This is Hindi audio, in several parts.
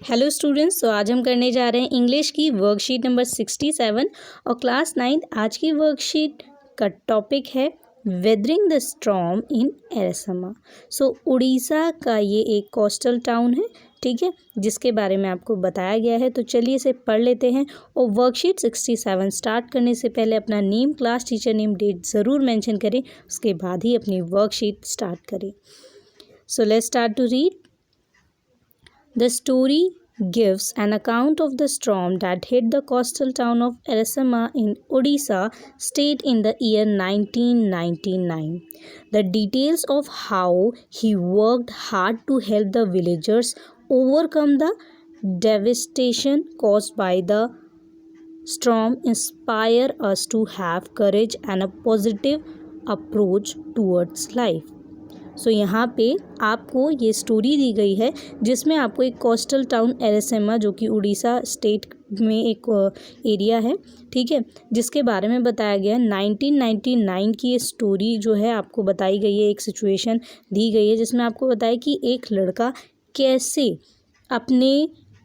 हेलो स्टूडेंट्स, तो आज हम करने जा रहे हैं इंग्लिश की वर्कशीट नंबर 67 और क्लास 9 आज की वर्कशीट का टॉपिक है weathering the storm in Erasama. Orissa का ये एक कोस्टल टाउन है, ठीक है, जिसके बारे में आपको बताया गया है। तो चलिए इसे पढ़ लेते हैं। और वर्कशीट 67 स्टार्ट करने से पहले अपना name, class teacher name, date ज़रूर मेंशन करें, उसके बाद ही अपनी वर्कशीट स्टार्ट करें। So let's start to read. The story gives an account of the storm that hit the coastal town of Eresama in Odisha state in the year 1999. The details of how he worked hard to help the villagers overcome the devastation caused by the storm inspire us to have courage and a positive approach towards life. यहाँ पे आपको ये स्टोरी दी गई है जिसमें आपको एक कोस्टल टाउन एरेसेमा, जो कि उड़ीसा स्टेट में एक एरिया है, ठीक है, जिसके बारे में बताया गया है। 1999 की ये स्टोरी जो है आपको बताई गई है। एक सिचुएशन दी गई है जिसमें आपको बताया कि एक लड़का कैसे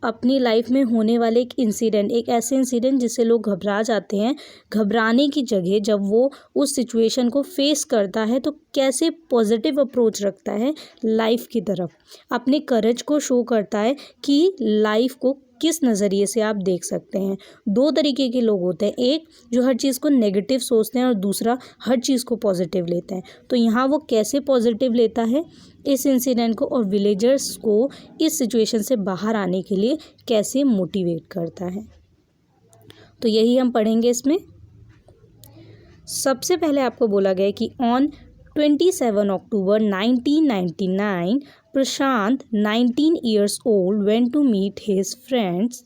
अपनी लाइफ में होने वाले एक इंसिडेंट, एक ऐसे इंसिडेंट जिससे लोग घबरा जाते हैं, घबराने की जगह जब वो उस सिचुएशन को फेस करता है तो कैसे पॉजिटिव अप्रोच रखता है लाइफ की तरफ, अपने करेज को शो करता है कि लाइफ को किस नज़रिए से आप देख सकते हैं। दो तरीके के लोग होते हैं, एक जो हर चीज़ को नेगेटिव सोचते हैं और दूसरा हर चीज़ को पॉजिटिव लेते हैं। तो यहाँ वो कैसे पॉजिटिव लेता है इस इंसिडेंट को, और विलेजर्स को इस सिचुएशन से बाहर आने के लिए कैसे मोटिवेट करता है, तो यही हम पढ़ेंगे इसमें। सबसे पहले आपको बोला गया है कि on 27 October 1999, Prashant, 19 years old, went to meet his friends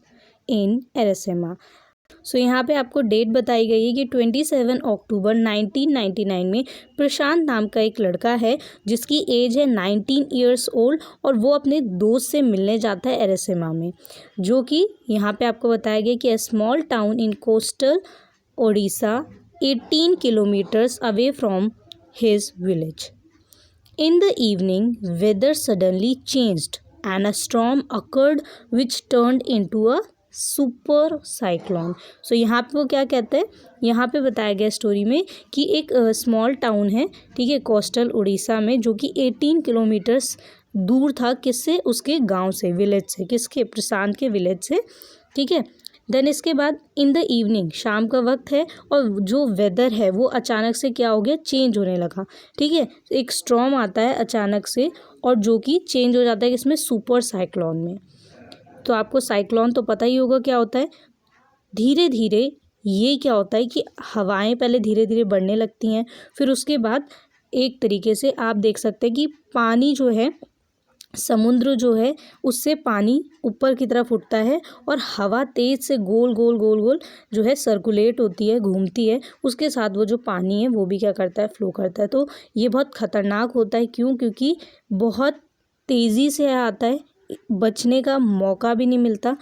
in Eresama. यहाँ पे आपको डेट बताई गई है कि 27 अक्टूबर 1999 में प्रशांत नाम का एक लड़का है जिसकी एज है 19 ईयर्स ओल्ड, और वो अपने दोस्त से मिलने जाता है एरेसेमा में, जो कि यहाँ पे आपको बताया गया कि a small town in coastal Odisha 18 kilometres away from his village. In the evening, weather suddenly changed and a storm occurred which turned into a super cyclone. यहाँ पे वो क्या कहते हैं, यहाँ पे बताया गया स्टोरी में कि एक स्मॉल टाउन है, ठीक है, कोस्टल उड़ीसा में, जो कि 18 किलोमीटर्स दूर था, किससे, उसके गांव से, विलेज से, किसके, प्रशांत के विलेज से, ठीक है। देन इसके बाद इन द इवनिंग, शाम का वक्त है, और जो वेदर है वो अचानक से क्या हो गया, चेंज होने लगा, ठीक है। एक स्टॉर्म आता है अचानक से, और जो कि चेंज हो जाता है इसमें सुपर साइक्लोन में। तो आपको साइक्लोन तो पता ही होगा क्या होता है। धीरे धीरे ये क्या होता है कि हवाएं पहले धीरे धीरे बढ़ने लगती हैं, फिर उसके बाद एक तरीके से आप देख सकते हैं कि पानी जो है, समुद्र जो है, उससे पानी ऊपर की तरफ उठता है, और हवा तेज़ से गोल गोल गोल गोल जो है सर्कुलेट होती है, घूमती है, उसके साथ वो जो पानी है वो भी क्या करता है, फ्लो करता है। तो ये बहुत ख़तरनाक होता है। क्यों? क्योंकि बहुत तेज़ी से आता है, बचने का मौका भी नहीं मिलता।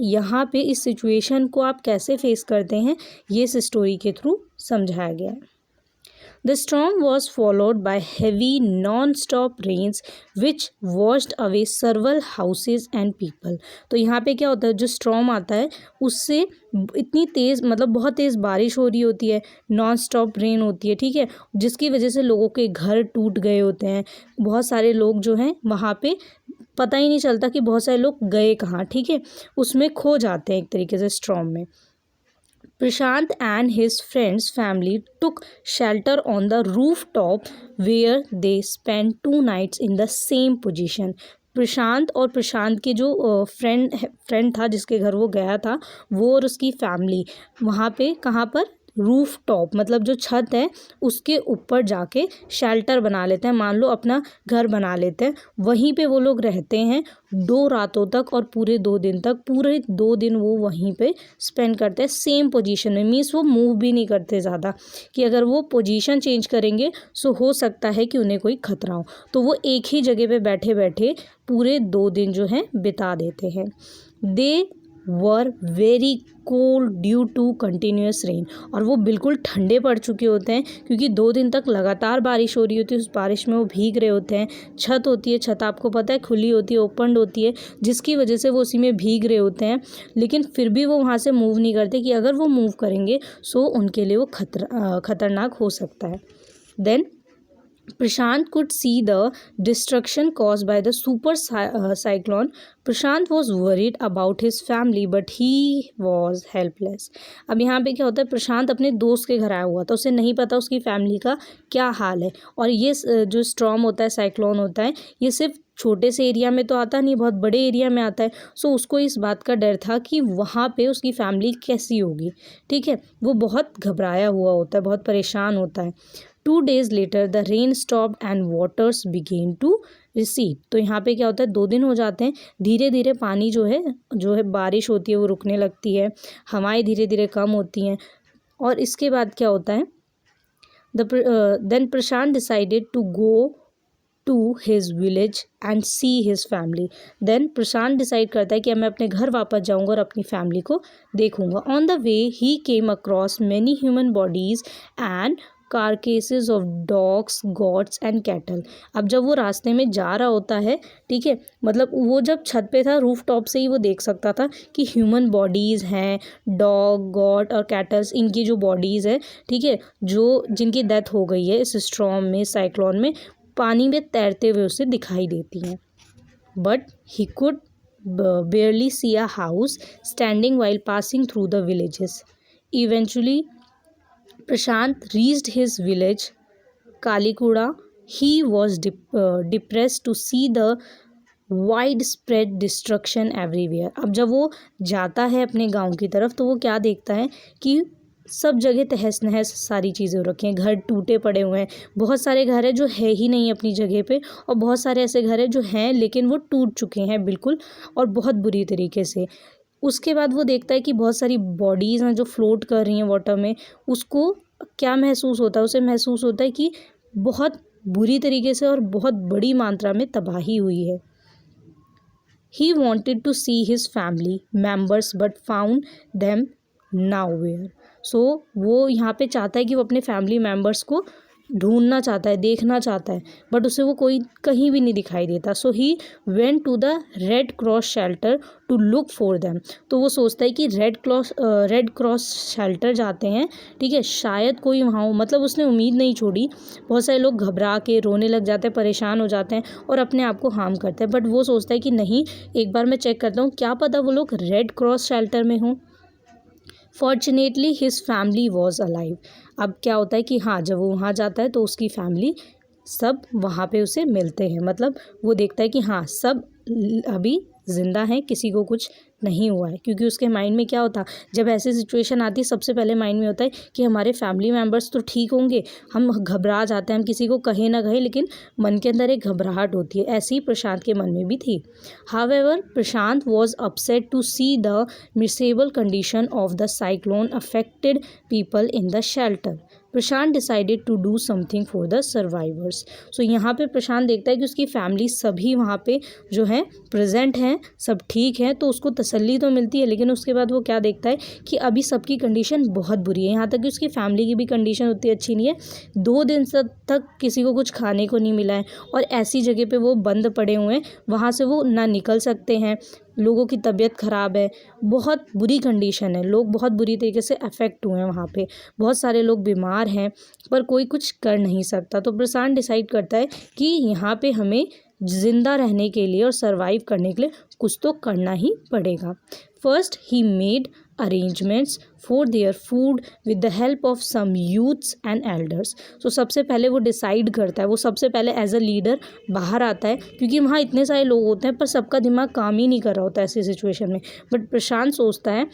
यहाँ पे इस सिचुएशन को आप कैसे फेस करते हैं, ये इस स्टोरी के थ्रू समझाया गया है। The storm was followed by heavy non-stop rains which washed away several houses and people. तो यहाँ पे क्या होता है, जो स्टॉर्म आता है उससे इतनी तेज़, मतलब बहुत तेज़ बारिश हो रही होती है, नॉन स्टॉप रेन होती है, ठीक है, जिसकी वजह से लोगों के घर टूट गए होते हैं। बहुत सारे लोग जो हैं वहाँ पे पता ही नहीं चलता कि बहुत सारे लोग गए कहाँ, ठीक है, उसमें खो जाते हैं एक तरीके से स्टॉर्म में। Prashant and his friends' family took shelter on the rooftop where they spent 2 nights in the same position. प्रशांत और प्रशांत के जो फ्रेंड था जिसके घर वो गया था, वो और उसकी फैमिली वहाँ पे, कहाँ पर, रूफ टॉप, मतलब जो छत है उसके ऊपर जाके शेल्टर बना लेते हैं, मान लो अपना घर बना लेते हैं, वहीं पे वो लोग रहते हैं 2 रातों तक, और पूरे 2 दिन तक, पूरे 2 दिन वो वहीं पे स्पेंड करते हैं सेम पोजीशन में। मीन्स वो मूव भी नहीं करते ज़्यादा, कि अगर वो पोजीशन चेंज करेंगे सो हो सकता है कि उन्हें कोई खतरा हो, तो वो एक ही जगह पे बैठे बैठे पूरे 2 दिन जो है बिता देते हैं। They were very cold due to continuous rain, और वो बिल्कुल ठंडे पड़ चुके होते हैं क्योंकि 2 दिन तक लगातार बारिश हो रही होती है। उस बारिश में वो भीग रहे होते हैं। छत होती है, छत आपको पता है खुली होती है, ओपन होती है, जिसकी वजह से वो उसी में भीग रहे होते हैं, लेकिन फिर भी वो वहाँ से मूव नहीं करते कि अगर वो मूव करेंगे सो उनके लिए वो खतरनाक हो सकता है। Then Prashant could see the destruction caused by the super cyclone. Prashant was worried about his family, but he was helpless. अब यहाँ पे क्या होता है, प्रशांत अपने दोस्त के घर आया हुआ था, उसे नहीं पता उसकी फैमिली का क्या हाल है। और ये जो स्टॉर्म होता है, साइक्लोन होता है, ये सिर्फ छोटे से एरिया में तो आता नहीं, बहुत बड़े एरिया में आता है। सो उसको इस बात का डर था कि वहाँ पे उसकी फैमिली कैसी होगी। ठीक है, वो बहुत घबराया हुआ होता है, बहुत परेशान होता है। 2 days later the rain stopped and waters began to recede. तो यहाँ पे क्या होता है, 2 दिन हो जाते हैं, धीरे धीरे पानी जो है बारिश होती है वो रुकने लगती है, हवाएं धीरे धीरे कम होती हैं। और इसके बाद क्या होता है, then Prashant decided to go to his village and see his family. Then Prashant decide करता है कि अब मैं अपने घर वापस जाऊंगा और अपनी फैमिली को देखूंगा। On the way he came across many human bodies and carcasses of dogs, goats and cattle. अब जब वो रास्ते में जा रहा होता है, ठीक है, मतलब वो जब छत पे था, रूफ टॉप से ही वो देख सकता था कि ह्यूमन बॉडीज़ हैं, डॉग, गॉट और कैटल्स, इनकी जो बॉडीज़ है, ठीक है, जो जिनकी डेथ हो गई है इस स्टॉर्म में, साइक्लोन में, पानी में तैरते हुए उसे दिखाई देती हैं। But he could barely see a house standing while passing through the villages. Eventually Prashant reached his village, Kalikuda. He was depressed to see the widespread destruction everywhere. अब जब वो जाता है अपने गांव की तरफ तो वो क्या देखता है कि सब जगह तहस नहस सारी चीज़ें हो रखी हैं, घर टूटे पड़े हुए हैं, बहुत सारे घर हैं जो है ही नहीं अपनी जगह पे, और बहुत सारे ऐसे घर हैं जो हैं लेकिन वो टूट चुके हैं बिल्कुल, और बहुत बुरी तरीके से। उसके बाद वो देखता है कि बहुत सारी बॉडीज़ हैं जो फ्लोट कर रही हैं वाटर में। उसको क्या महसूस होता है, उसे महसूस होता है कि बहुत बुरी तरीके से और बहुत बड़ी मात्रा में तबाही हुई है। He wanted to see his family members but found them nowhere. So वो यहाँ पे चाहता है कि वो अपने फैमिली मेम्बर्स को ढूंढना चाहता है, देखना चाहता है, बट उसे वो कोई कहीं भी नहीं दिखाई देता। So he went to the Red Cross shelter to look for them. तो वो सोचता है कि रेड क्रॉस शेल्टर जाते हैं, ठीक है, शायद कोई वहाँ हो। मतलब उसने उम्मीद नहीं छोड़ी। बहुत सारे लोग घबरा के रोने लग जाते हैं, परेशान हो जाते हैं और अपने आप को हार्म करते हैं, बट वो सोचता है कि नहीं, एक बार मैं चेक करता हूँ, क्या पता वो लोग रेड क्रॉस शेल्टर में हों। Fortunately his family was alive. अब क्या होता है कि हाँ, जब वो वहाँ जाता है तो उसकी फैमिली सब वहाँ पे उसे मिलते हैं। मतलब वो देखता है कि हाँ, सब अभी ज़िंदा हैं, किसी को कुछ नहीं हुआ है, क्योंकि उसके माइंड में क्या होता, जब ऐसी सिचुएशन आती है सबसे पहले माइंड में होता है कि हमारे फैमिली मेम्बर्स तो ठीक होंगे। हम घबरा जाते हैं, हम किसी को कहे ना कहे, लेकिन मन के अंदर एक घबराहट होती है। ऐसी ही प्रशांत के मन में भी थी। However Prashant was upset to see the miserable condition of the cyclone affected people in the shelter. Prashant decided to do something for the survivors. So यहाँ पे प्रशांत देखता है कि उसकी फैमिली सभी वहाँ पे जो है प्रेजेंट हैं, सब ठीक है, तो उसको तसल्ली तो मिलती है। लेकिन उसके बाद वो क्या देखता है कि अभी सबकी कंडीशन बहुत बुरी है, यहाँ तक कि उसकी फैमिली की भी कंडीशन उतनी अच्छी नहीं है। 2 दिन तक किसी को कुछ खाने को नहीं मिला है और ऐसी जगह पे वो बंद पड़े हुए हैं, वहाँ से वो ना निकल सकते हैं। लोगों की तबीयत ख़राब है, बहुत बुरी कंडीशन है, लोग बहुत बुरी तरीके से अफेक्ट हुए हैं वहाँ पे, बहुत सारे लोग बीमार हैं, पर कोई कुछ कर नहीं सकता। तो प्रशांत डिसाइड करता है कि यहाँ पे हमें ज़िंदा रहने के लिए और सरवाइव करने के लिए कुछ तो करना ही पड़ेगा। First he made arrangements for their food with the help of some youths and elders. तो सबसे पहले वो डिसाइड करता है, वो सबसे पहले एज अ लीडर बाहर आता है, क्योंकि वहाँ इतने सारे लोग होते हैं पर सबका दिमाग काम ही नहीं कर रहा होता ऐसी सिचुएशन में। बट प्रशांत सोचता है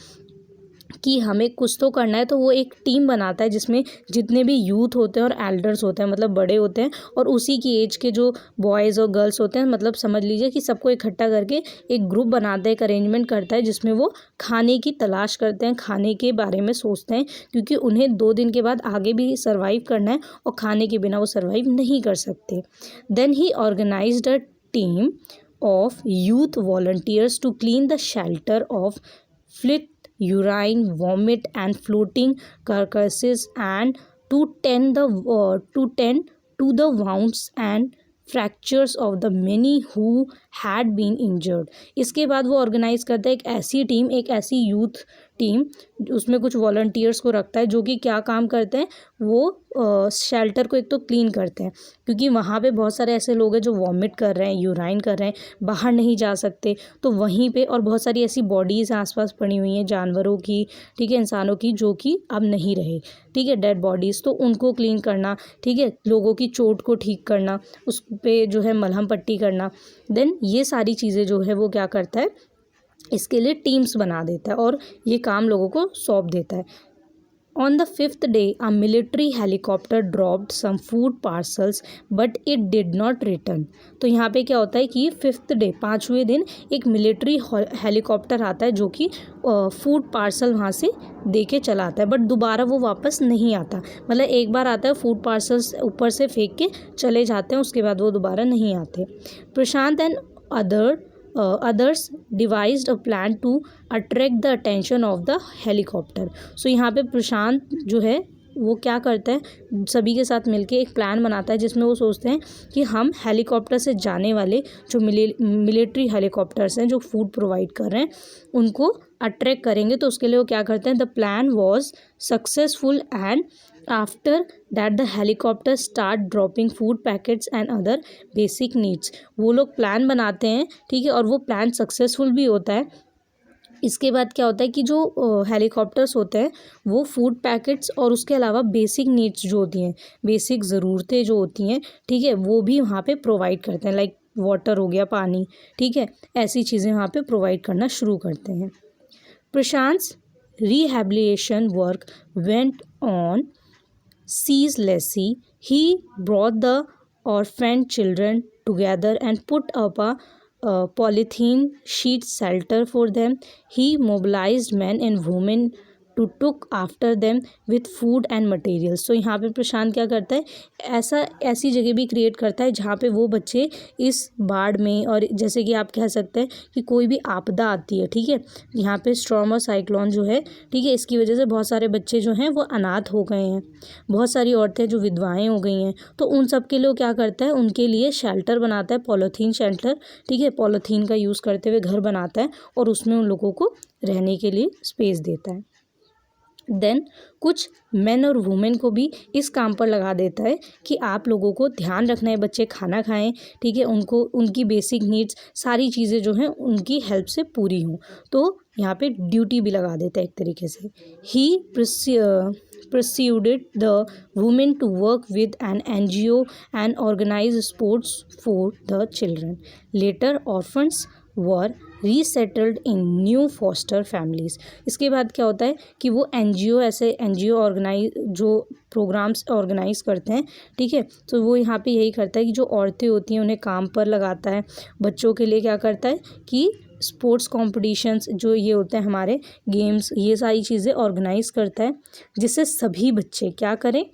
कि हमें कुछ तो करना है, तो वो एक टीम बनाता है जिसमें जितने भी यूथ होते हैं और एल्डर्स होते हैं, मतलब बड़े होते हैं, और उसी की एज के जो बॉयज़ और गर्ल्स होते हैं, मतलब समझ लीजिए कि सबको इकट्ठा करके एक ग्रुप बनाता है, एक अरेंजमेंट करता है जिसमें वो खाने की तलाश करते हैं, खाने के बारे में सोचते हैं, क्योंकि उन्हें 2 दिन के बाद आगे भी सर्वाइव करना है और खाने के बिना वो सर्वाइव नहीं कर सकते। Then he organised a team of youth volunteers to clean the shelter of flit, urine, vomit, and floating carcasses, and to tend to the wounds and fractures of the many who had been injured. इसके बाद वो ऑर्गेनाइज करता है एक ऐसी टीम, एक ऐसी यूथ टीम, उसमें कुछ वॉलंटियर्स को रखता है जो कि क्या काम करते हैं, वो शेल्टर को एक तो क्लीन करते हैं, क्योंकि वहाँ पे बहुत सारे ऐसे लोग हैं जो वॉमिट कर रहे हैं, यूराइन कर रहे हैं, बाहर नहीं जा सकते, तो वहीं पे और बहुत सारी ऐसी बॉडीज़ आसपास पड़ी हुई हैं जानवरों की, ठीक है, इंसानों की, जो कि अब नहीं रहे, ठीक है, डेड बॉडीज़, तो उनको क्लीन करना, ठीक है, लोगों की चोट को ठीक करना, उस पे जो है मलहम पट्टी करना, देन ये सारी चीज़ें जो है वो क्या करता है, इसके लिए टीम्स बना देता है और ये काम लोगों को सौंप देता है। On the fifth day, a military helicopter dropped some food parcels, but it did not return. तो यहाँ पे क्या होता है कि फिफ्थ डे, 5वें दिन, एक मिलिट्री हेलीकॉप्टर आता है जो कि फूड पार्सल वहाँ से दे के चला आता है, बट दोबारा वो वापस नहीं आता। मतलब एक बार आता है, फूड पार्सल्स ऊपर से फेंक के चले जाते हैं, उसके बाद वो दोबारा नहीं आते। प्रशांत and others devised a plan to attract the attention of the helicopter. So यहाँ पे प्रशांत जो है वो क्या करता है, सभी के साथ मिलके एक प्लान बनाता है जिसमें वो सोचते हैं कि हम हेलीकॉप्टर से जाने वाले जो मिलिट्री हेलीकॉप्टर्स हैं जो फूड प्रोवाइड कर रहे हैं उनको अट्रैक्ट करेंगे। तो उसके लिए वो क्या करते हैं, the plan was successful and after that the helicopter start dropping food packets and other basic needs. वो लोग प्लान बनाते हैं, ठीक है, और वो प्लान सक्सेसफुल भी होता है। इसके बाद क्या होता है कि जो हेलीकॉप्टर्स होते हैं वो फूड पैकेट्स और उसके अलावा बेसिक नीड्स जो होती हैं, बेसिक ज़रूरतें जो होती हैं, ठीक है, वो भी वहाँ पे प्रोवाइड करते हैं, लाइक वाटर हो गया, पानी, ठीक है, ऐसी चीज़ें वहाँ पे प्रोवाइड करना शुरू करते हैं। प्रशांत्स rehabilitation work went on ceaselessly. He brought the orphaned children together and put up a polythene sheet shelter for them. He mobilized men and women to took after them with food and materials. So यहाँ पे प्रशांत क्या करता है, ऐसी जगह भी क्रिएट करता है जहाँ पे वो बच्चे इस बाढ़ में, और जैसे कि आप कह सकते हैं कि कोई भी आपदा आती है, ठीक है, यहाँ पे स्टॉर्म और साइक्लोन जो है, ठीक है, इसकी वजह से बहुत सारे बच्चे जो हैं वो अनाथ हो गए हैं, बहुत सारी औरतें जो विधवाएं हो गई हैं, तो उन सब के लिए क्या करता है, उनके लिए शेल्टर बनाता है, पॉलीथीन शेल्टर, ठीक है, पॉलीथीन का यूज़ करते हुए घर बनाता है और उसमें उन लोगों को रहने के लिए स्पेस देता है। देन कुछ मेन और वुमेन को भी इस काम पर लगा देता है कि आप लोगों को ध्यान रखना है, बच्चे खाना खाएं, ठीक है, उनको उनकी बेसिक नीड्स सारी चीज़ें जो हैं उनकी हेल्प से पूरी हों, तो यहाँ पे ड्यूटी भी लगा देता है एक तरीके से। ही persuaded the women to work with an NGO and organize sports for the children. Later, orphans were resettled in new foster families. इसके बाद क्या होता है कि वो NGO ऑर्गेनाइज जो प्रोग्राम्स ऑर्गेनाइज करते हैं, ठीक है, तो वो यहाँ पे यही करता है कि जो औरतें होती हैं उन्हें काम पर लगाता है, बच्चों के लिए क्या करता है कि स्पोर्ट्स कॉम्पिटिशन्स जो ये होते हैं हमारे गेम्स, ये सारी चीज़ें ऑर्गेनाइज करता है जिससे सभी बच्चे क्या करें,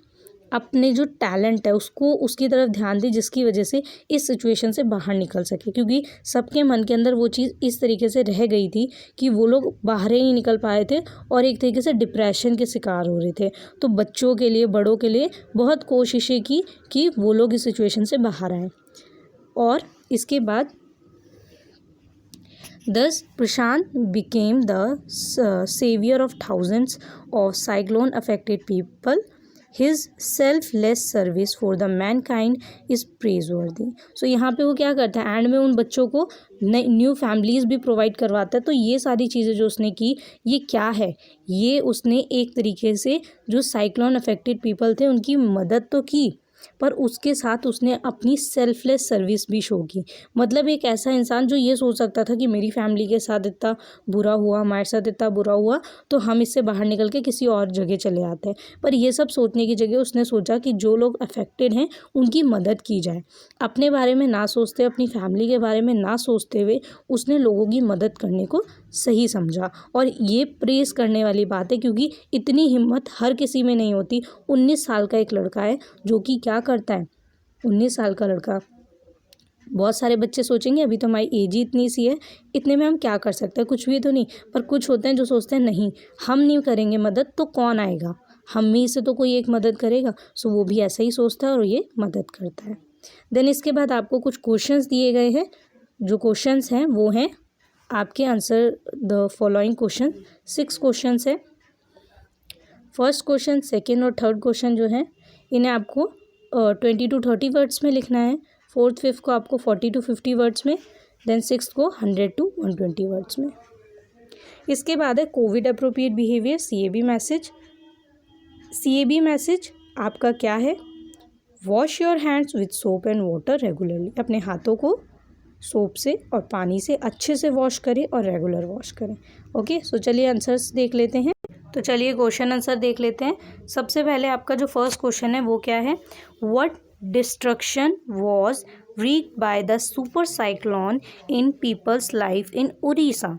अपने जो टैलेंट है उसको उसकी तरफ ध्यान दें, जिसकी वजह से इस सिचुएशन से बाहर निकल सके, क्योंकि सबके मन के अंदर वो चीज़ इस तरीके से रह गई थी कि वो लोग बाहर ही नहीं निकल पाए थे और एक तरीके से डिप्रेशन के शिकार हो रहे थे। तो बच्चों के लिए, बड़ों के लिए बहुत कोशिशें की कि वो लोग इस सिचुएशन से बाहर आएँ। और इसके बाद Thus, Prashant became the savior of thousands of cyclone-affected people. His selfless service for the mankind is praiseworthy. So यहाँ पे वो क्या करता है, एंड में उन बच्चों को न्यू फैमिलीज़ भी प्रोवाइड करवाता है। तो ये सारी चीज़ें जो उसने की, ये क्या है, ये उसने एक तरीके से जो साइक्लोन अफेक्टेड पीपल थे उनकी मदद तो की, पर उसके साथ उसने अपनी सेल्फलेस सर्विस भी शो की। मतलब एक ऐसा इंसान जो ये सोच सकता था कि मेरी फैमिली के साथ इतना बुरा हुआ, हमारे साथ इतना बुरा हुआ, तो हम इससे बाहर निकल के किसी और जगह चले आते हैं, पर ये सब सोचने की जगह उसने सोचा कि जो लोग अफेक्टेड हैं उनकी मदद की जाए। अपने बारे में ना सोचते, अपनी फैमिली के बारे में ना सोचते हुए उसने लोगों की मदद करने को सही समझा, और ये प्रेस करने वाली बात है क्योंकि इतनी हिम्मत हर किसी में नहीं होती। 19 साल का एक लड़का है जो कि क्या करता है, 19 साल का लड़का बहुत सारे बच्चे सोचेंगे अभी तो हमारी एज ही इतनी सी है, इतने में हम क्या कर सकते हैं, कुछ भी तो नहीं। पर कुछ होते हैं जो सोचते हैं नहीं, हम नहीं करेंगे मदद तो कौन आएगा, हम ही से तो कोई एक मदद करेगा। सो वो भी ऐसा ही सोचता है और ये मदद करता है। देन इसके बाद आपको कुछ क्वेश्चंस दिए गए हैं। जो क्वेश्चंस हैं वो हैं आपके answer the following question. 6 questions है। फर्स्ट क्वेश्चन, सेकेंड और थर्ड क्वेश्चन जो है इन्हें आपको 20 to 30 वर्ड्स में लिखना है। फोर्थ फिफ्थ को आपको 40 to 50 वर्ड्स में। देन सिक्स्थ को 100 to 120 वर्ड्स में। इसके बाद है Covid appropriate behaviour, CAB message. CAB message आपका क्या है? Wash your hands with soap and water regularly. अपने हाथों को सोप से और पानी से अच्छे से वॉश करें और रेगुलर वॉश करें। ओके, सो चलिए आंसर्स देख लेते हैं। तो चलिए क्वेश्चन आंसर देख लेते हैं। सबसे पहले आपका जो फर्स्ट क्वेश्चन है वो क्या है? What destruction was wreaked by the super cyclone in people's life in Orissa.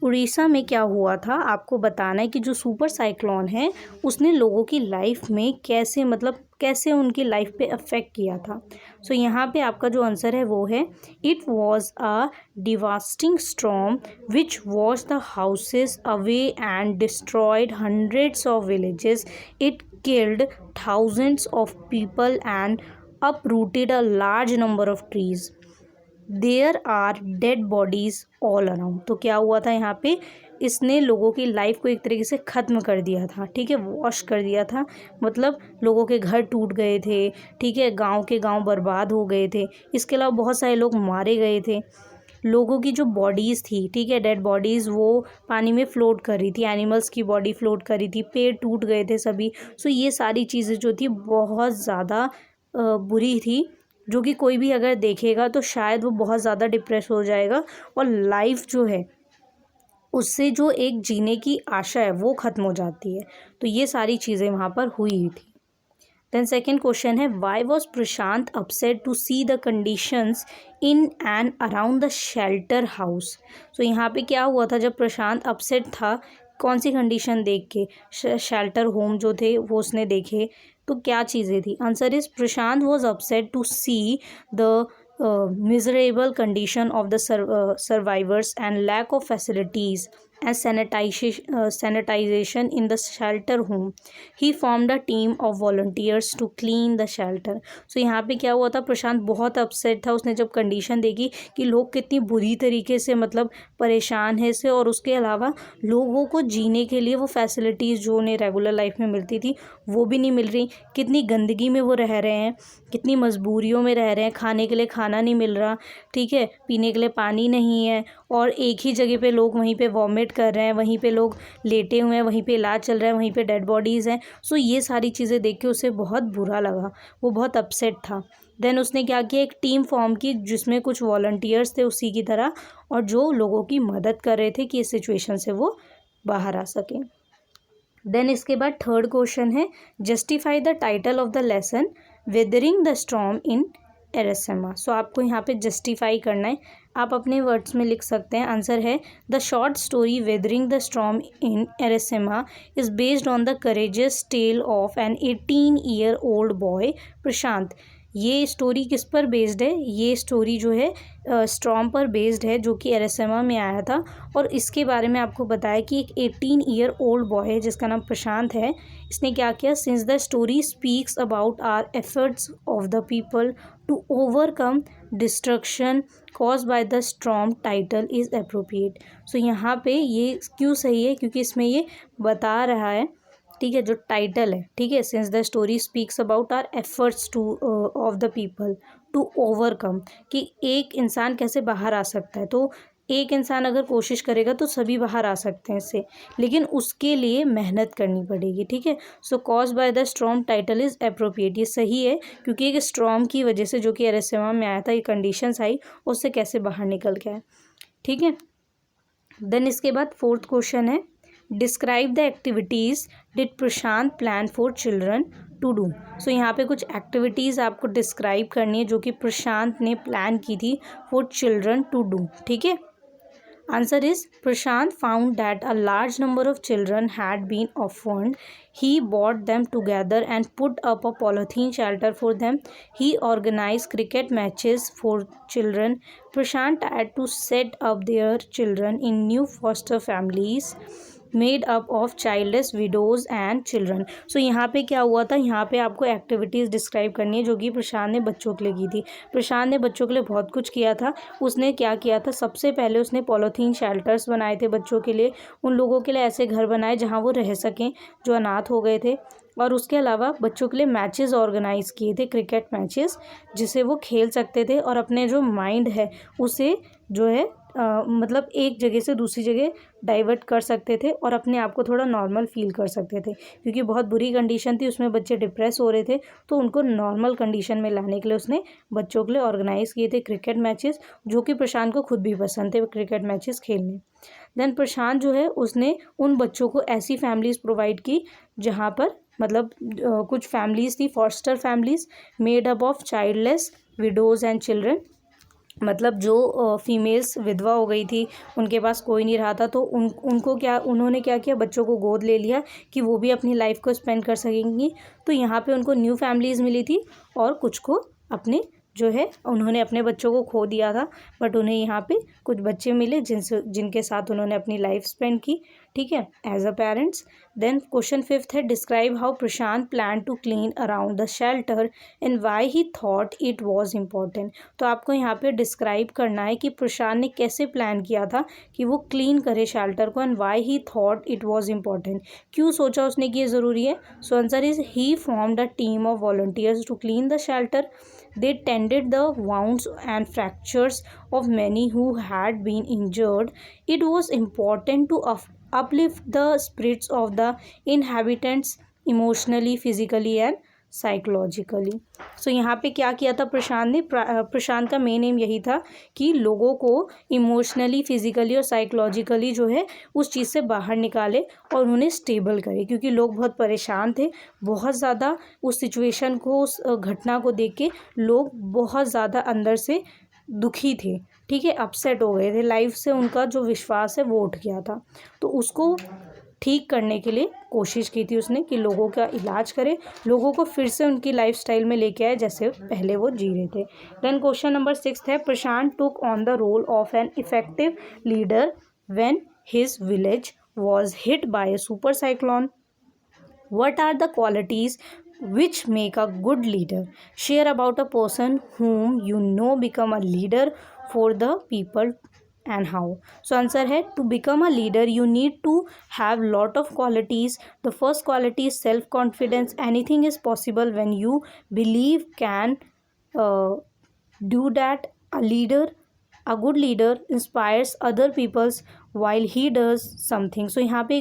Orissa में क्या हुआ था आपको बताना है कि जो सुपर साइक्लोन है उसने लोगों की लाइफ में कैसे, मतलब कैसे उनकी लाइफ पे अफेक्ट किया था। सो यहाँ पे आपका जो आंसर है वो है it was a devastating storm which wash the houses away and destroyed hundreds of villages. It killed thousands of people and uprooted a large number of trees. There are dead bodies all around. तो क्या हुआ था यहाँ पे? इसने लोगों की लाइफ को एक तरीके से ख़त्म कर दिया था, ठीक है, वॉश कर दिया था। मतलब लोगों के घर टूट गए थे, ठीक है, गांव के गांव बर्बाद हो गए थे। इसके अलावा बहुत सारे लोग मारे गए थे। लोगों की जो बॉडीज़ थी, ठीक है, डेड बॉडीज़, वो पानी में फ्लोट कर रही थी। एनिमल्स की बॉडी फ्लोट कर रही थी। पेड़ टूट गए थे सभी। सो ये सारी चीज़ें जो थी बहुत ज़्यादा बुरी थी, जो कि कोई भी अगर देखेगा तो शायद वो बहुत ज़्यादा डिप्रेस हो जाएगा और लाइफ जो है उससे जो एक जीने की आशा है वो ख़त्म हो जाती है। तो ये सारी चीज़ें वहाँ पर हुई थी। देन सेकेंड क्वेश्चन है why was Prashant upset to see the conditions in and around the shelter house. तो यहाँ पे क्या हुआ था जब प्रशांत अपसेट था, कौन सी कंडीशन देख के? शेल्टर होम जो थे वो उसने देखे। तो क्या चीज़ें थी? Answer is Prashant was upset to see the miserable condition of the survivors and lack of facilities and sanitization in the shelter home. He formed a team of volunteers to clean the shelter. So यहाँ पे क्या हुआ था? प्रशांत बहुत अपसेट था। उसने जब कंडीशन देखी कि लोग कितनी बुरी तरीके से मतलब परेशान है इससे, और उसके अलावा लोगों को जीने के लिए वो फैसिलिटीज़ जो उन्हें रेगुलर लाइफ में मिलती थी वो भी नहीं मिल रही। कितनी गंदगी में वो रह रहे हैं, कितनी मजबूरियों में रह रहे हैं। खाने के लिए खाना नहीं मिल रहा, ठीक है, पीने के लिए पानी नहीं है, और एक ही जगह पे लोग वहीं पे वॉमिट कर रहे हैं, वहीं पे लोग लेटे हुए हैं, वहीं पे इलाज चल रहा है, वहीं पे डेड बॉडीज़ हैं। सो ये सारी चीज़ें देख के उसे बहुत बुरा लगा, वो बहुत अपसेट था। देन उसने क्या किया? एक टीम फॉर्म की जिसमें कुछ वॉलंटियर्स थे उसी की तरह, और जो लोगों की मदद कर रहे थे कि इस सिचुएशन से वो बाहर आ सकें। देन इसके बाद थर्ड क्वेश्चन है justify the title of the lesson weathering the storm in Erasama. So आपको यहाँ पे जस्टिफाई करना है। आप अपने वर्ड्स में लिख सकते हैं। आंसर है the short story weathering the storm in Erasama is based on the courageous tale of an 18-year-old boy Prashant. ये स्टोरी किस पर बेस्ड है? ये स्टोरी जो है स्टॉर्म पर बेस्ड है जो कि एरेसेमा में आया था, और इसके बारे में आपको बताया कि एक 18-year-old बॉय है जिसका नाम प्रशांत है। इसने क्या किया? Since the story speaks about our efforts of the people to overcome destruction caused by the storm, title is appropriate. So यहाँ पे ये क्यों सही है? क्योंकि इसमें ये बता रहा है, ठीक है, जो टाइटल है, ठीक है, since the story speaks about our efforts to of the people to overcome, कि एक इंसान कैसे बाहर आ सकता है। तो एक इंसान अगर कोशिश करेगा तो सभी बाहर आ सकते हैं इससे, लेकिन उसके लिए मेहनत करनी पड़ेगी, ठीक है। So caused by the storm, title is appropriate. ये सही है क्योंकि एक स्टॉर्म की वजह से जो कि एरेसेमा में आया था, ये कंडीशंस आई, उससे कैसे बाहर निकल के आए, ठीक है। देन इसके बाद फोर्थ क्वेश्चन है describe the activities did Prashant plan for children to do. So यहाँ पे कुछ एक्टिविटीज़ आपको डिस्क्राइब करनी है जो कि प्रशांत ने प्लान की थी फॉर चिल्ड्रन टू डू, ठीक है। Answer is Prashant found that a large number of children had been orphaned. He brought them together and put up a polythene shelter for them. He organized cricket matches for children. Prashant had to set up their children in new foster families made up of childless widows and children. So यहाँ पे क्या हुआ था, यहाँ पे आपको एक्टिविटीज़ डिस्क्राइब करनी है जो कि प्रशांत ने बच्चों के लिए की थी. प्रशांत ने बच्चों के लिए बहुत कुछ किया था. उसने क्या किया था, सबसे पहले उसने पॉलीथीन शेल्टर्स बनाए थे बच्चों के लिए. उन लोगों के लिए ऐसे घर बनाए जहाँ वो रह सकें जो अनाथ हो गए थे. और उसके अलावा बच्चों के लिए मैचेस ऑर्गेनाइज़ किए थे, क्रिकेट मैचेस, जिसे वो खेल सकते थे और अपने जो माइंड है उसे जो है मतलब एक जगह से दूसरी जगह डाइवर्ट कर सकते थे और अपने आप को थोड़ा नॉर्मल फील कर सकते थे. क्योंकि बहुत बुरी कंडीशन थी, उसमें बच्चे डिप्रेस हो रहे थे, तो उनको नॉर्मल कंडीशन में लाने के लिए उसने बच्चों के लिए ऑर्गेनाइज़ किए थे क्रिकेट मैचेस, जो कि प्रशांत को खुद भी पसंद थे क्रिकेट मैचेस खेलने. देन प्रशांत जो है उसने उन बच्चों को ऐसी फैमिलीज़ प्रोवाइड की जहाँ पर मतलब कुछ फैमिलीज़ थी, foster families made up of childless widows and children. मतलब जो फीमेल्स विधवा हो गई थी, उनके पास कोई नहीं रहा था, तो उन्होंने क्या किया, बच्चों को गोद ले लिया कि वो भी अपनी लाइफ को स्पेंड कर सकेंगी. तो यहाँ पे उनको न्यू फैमिलीज़ मिली थी और कुछ को अपने जो है उन्होंने अपने बच्चों को खो दिया था, बट उन्हें यहाँ पे कुछ बच्चे मिले जिनके साथ उन्होंने अपनी लाइफ स्पेंड की. ठीक है, as a parents. Then question 5 है, describe how Prashant plan to clean around the shelter and why he thought it was important. तो आपको यहाँ पे डिस्क्राइब करना है कि प्रशांत ने कैसे प्लान किया था कि वो क्लीन करे शेल्टर को, and why he thought it was important, क्यों सोचा उसने कि ये ज़रूरी है. So answer is he formed a team of volunteers to clean the shelter. They tended the wounds and fractures of many who had been injured. It was important to uplift the spirits of the inhabitants emotionally, physically and psychologically. So यहाँ पे क्या किया था प्रशांत ने, प्रशांत का मेन एम यही था कि लोगों को इमोशनली, फिजिकली और साइकोलॉजिकली जो है उस चीज़ से बाहर निकाले और उन्हें स्टेबल करे. क्योंकि लोग बहुत परेशान थे, बहुत ज़्यादा उस सिचुएशन को, उस घटना को देख के लोग बहुत ज़्यादा अंदर से दुखी थे. ठीक है, अपसेट हो गए थे, लाइफ से उनका जो विश्वास है वो उठ गया था. तो उसको ठीक करने के लिए कोशिश की थी उसने कि लोगों का इलाज करे, लोगों को फिर से उनकी लाइफस्टाइल में लेके आए जैसे पहले वो जी रहे थे. देन क्वेश्चन नंबर 6 है, Prashant took on the role of an effective leader when his village was hit by a super cyclone. What are the qualities which make a good leader? Share about a person whom you know become a leader for the people and how. So answer है, to become a leader you need to have lot of qualities. The first quality is self confidence. Anything is possible when you believe can do that. A good leader inspires other people's while he does something. So यहाँ पे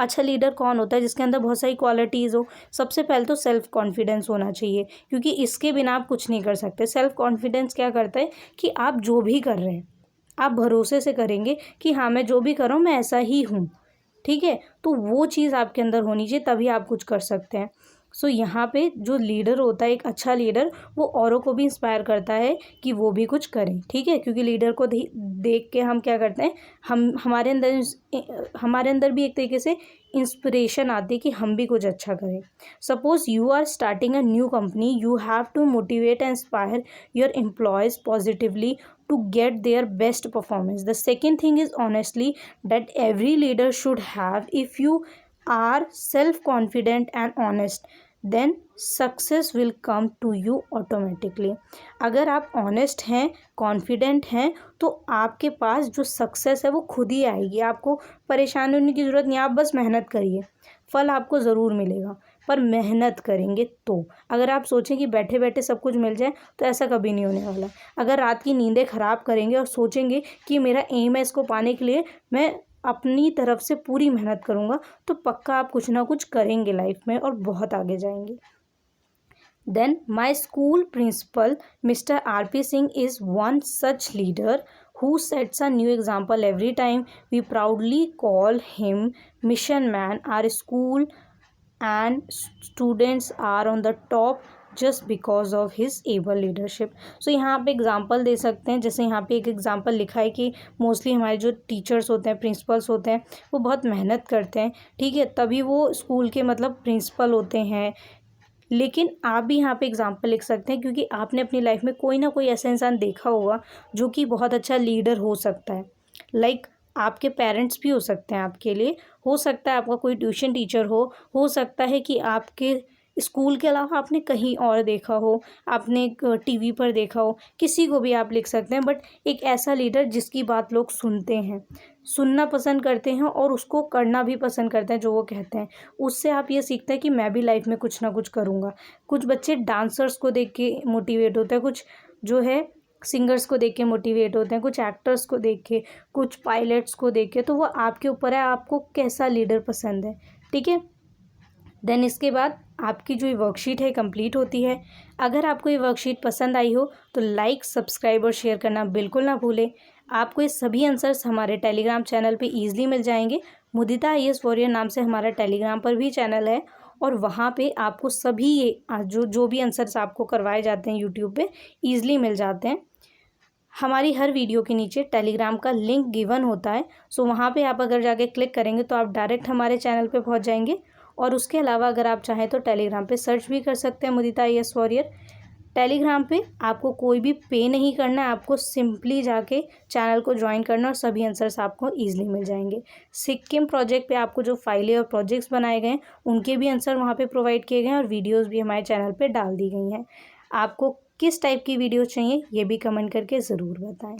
अच्छा लीडर कौन होता है, जिसके अंदर बहुत सारी क्वालिटीज़ हो. सबसे पहले तो सेल्फ कॉन्फिडेंस होना चाहिए, क्योंकि इसके बिना आप कुछ नहीं कर सकते. सेल्फ कॉन्फिडेंस क्या करता है कि आप जो भी कर रहे हैं आप भरोसे से करेंगे कि हाँ मैं जो भी कर रहा हूँ मैं ऐसा ही हूँ. ठीक है, तो वो चीज़ आपके अंदर होनी चाहिए, तभी आप कुछ कर सकते हैं. सो यहाँ पे जो लीडर होता है, एक अच्छा लीडर, वो औरों को भी इंस्पायर करता है कि वो भी कुछ करें. ठीक है, क्योंकि लीडर को देख के हम क्या करते हैं, हमारे अंदर भी एक तरीके से इंस्पिरेशन आती है कि हम भी कुछ अच्छा करें. Suppose you are starting a new company, you have to motivate and inspire your employees positively to get their best performance. The second thing is honestly that every leader should have. If you are self confident and honest, then success will come to you automatically. अगर आप ऑनेस्ट हैं, कॉन्फिडेंट हैं, तो आपके पास जो सक्सेस है वो खुद ही आएगी. आपको परेशान होने की ज़रूरत नहीं, आप बस मेहनत करिए, फल आपको ज़रूर मिलेगा, पर मेहनत करेंगे तो. अगर आप सोचें कि बैठे बैठे सब कुछ मिल जाए तो ऐसा कभी नहीं होने वाला. अगर रात की नींदें ख़राब करेंगे और सोचेंगे कि मेरा एम है इसको पाने के लिए मैं अपनी तरफ से पूरी मेहनत करूँगा, तो पक्का आप कुछ ना कुछ करेंगे लाइफ में और बहुत आगे जाएंगे. Then my school principal Mr. R.P. Singh is one such leader who sets a new example every time. We proudly call him Mission Man. Our school and students are on the top just because of his able leadership. So यहाँ पे एग्जांपल दे सकते हैं, जैसे यहाँ पे एक एग्जांपल लिखा है कि मोस्टली हमारे जो टीचर्स होते हैं, प्रिंसिपल्स होते हैं, वो बहुत मेहनत करते हैं, ठीक है, तभी वो स्कूल के मतलब प्रिंसिपल होते हैं। लेकिन आप भी यहाँ पे एग्जांपल लिख सकते हैं, क्योंकि आपने अपनी लाइफ में कोई ना कोई ऐसा इंसान देखा होगा जो कि बहुत अच्छा लीडर हो सकता है। लाइक आपके पेरेंट्स भी हो सकते हैं आपके लिए, हो सकता है आपका कोई ट्यूशन टीचर हो सकता है कि आपके स्कूल के अलावा आपने कहीं और देखा हो, आपने टीवी पर देखा हो, किसी को भी आप लिख सकते हैं। बट एक ऐसा लीडर जिसकी बात लोग सुनते हैं, सुनना पसंद करते हैं और उसको करना भी पसंद करते हैं जो वो कहते हैं। उससे आप ये सीखते हैं कि मैं भी लाइफ में कुछ ना कुछ करूँगा। कुछ बच्चे डांसर्स को देख के मोटिवेट होते हैं, कुछ जो है सिंगर्स को देख के मोटिवेट होते हैं, कुछ एक्टर्स को देख के, कुछ पायलट्स को देख के। तो वो आपके ऊपर है, आपको कैसा लीडर पसंद है, ठीक है। देन इसके बाद आपकी जो ये वर्कशीट है कंप्लीट होती है। अगर आपको ये वर्कशीट पसंद आई हो तो लाइक, सब्सक्राइब और शेयर करना बिल्कुल ना भूलें। आपको ये सभी आंसर्स हमारे टेलीग्राम चैनल पे ईजिली मिल जाएंगे। मुदिता IAS वॉरियर नाम से हमारा टेलीग्राम पर भी चैनल है, और वहाँ पे आपको सभी ये जो भी आंसर्स आपको करवाए जाते हैं यूट्यूब पे ईजिली मिल जाते हैं। हमारी हर वीडियो के नीचे टेलीग्राम का लिंक गिवन होता है, सो वहाँ पे आप अगर जाके क्लिक करेंगे तो आप डायरेक्ट हमारे चैनल पे पहुँच जाएंगे। और उसके अलावा अगर आप चाहें तो टेलीग्राम पे सर्च भी कर सकते हैं मुदिता IAS वॉरियर। टेलीग्राम पे आपको कोई भी पे नहीं करना है, आपको सिंपली जाके चैनल को ज्वाइन करना और सभी आंसर्स आपको ईजिली मिल जाएंगे। सिक्किम प्रोजेक्ट पे आपको जो फाइलें और प्रोजेक्ट्स बनाए गए हैं उनके भी आंसर वहाँ पे प्रोवाइड किए गए हैं, और वीडियोज़ भी हमारे चैनल पर डाल दी गई हैं। आपको किस टाइप की वीडियो चाहिए ये भी कमेंट करके ज़रूर बताएँ।